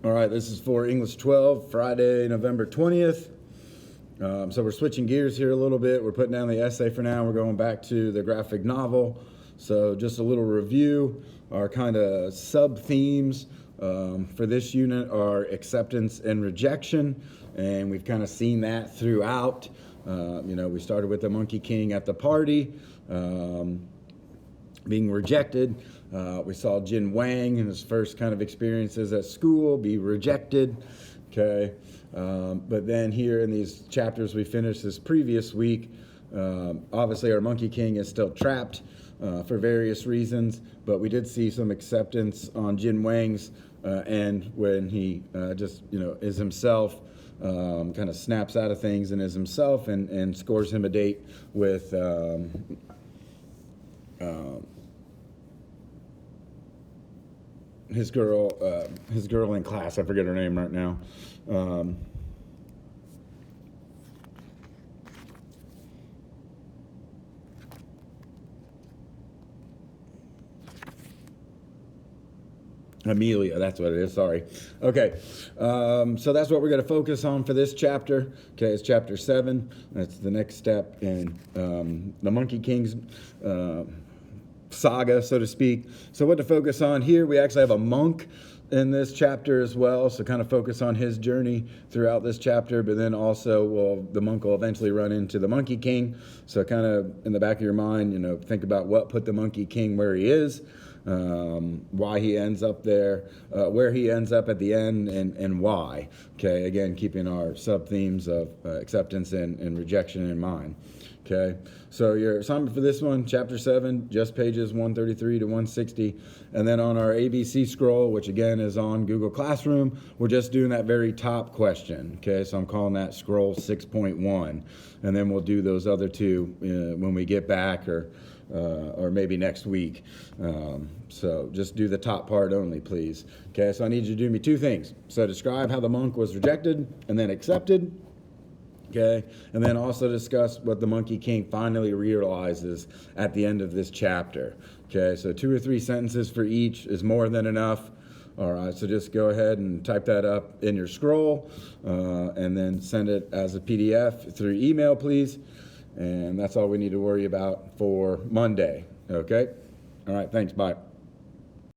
All right, this is for English 12, Friday, November 20th. So we're switching gears here a little bit. We're putting down the essay for now. We're going back to the graphic novel. So just a little review. Our kind of sub-themes for this unit are acceptance and rejection. And we've kind of seen that throughout. We started with the Monkey King at the party. Being rejected. We saw Jin Wang in his first kind of experiences at school be rejected. Okay. But then here in these chapters we finished this previous week, obviously our Monkey King is still trapped for various reasons, but we did see some acceptance on Jin Wang's end when he just, is himself, kind of snaps out of things and is himself and scores him a date with his girl in class. I forget her name right now. Amelia, that's what it is, sorry. Okay, so that's what we're going to focus on for this chapter. Okay, it's chapter 7. That's the next step in the Monkey King's saga, so to speak. So what to focus on here, we actually have a monk in this chapter as well, so kind of focus on his journey throughout this chapter, but then also the monk will eventually run into the Monkey King. So kind of in the back of your mind, think about what put the Monkey King where he is, why he ends up there, where he ends up at the end, and why. Okay, again, keeping our sub-themes of acceptance and rejection in mind. Okay, so your assignment for this one, chapter 7, just pages 133 to 160. And then on our ABC scroll, which again is on Google Classroom, we're just doing that very top question. Okay, so I'm calling that scroll 6.1. And then we'll do those other two when we get back or maybe next week. So just do the top part only, please. Okay, so I need you to do me two things. So describe how the monk was rejected and then accepted. Okay, and then also discuss what the Monkey King finally realizes at the end of this chapter. Okay, so 2 or 3 sentences for each is more than enough. All right, so just go ahead and type that up in your scroll and then send it as a PDF through email, please. And that's all we need to worry about for Monday. Okay, all right, thanks, bye.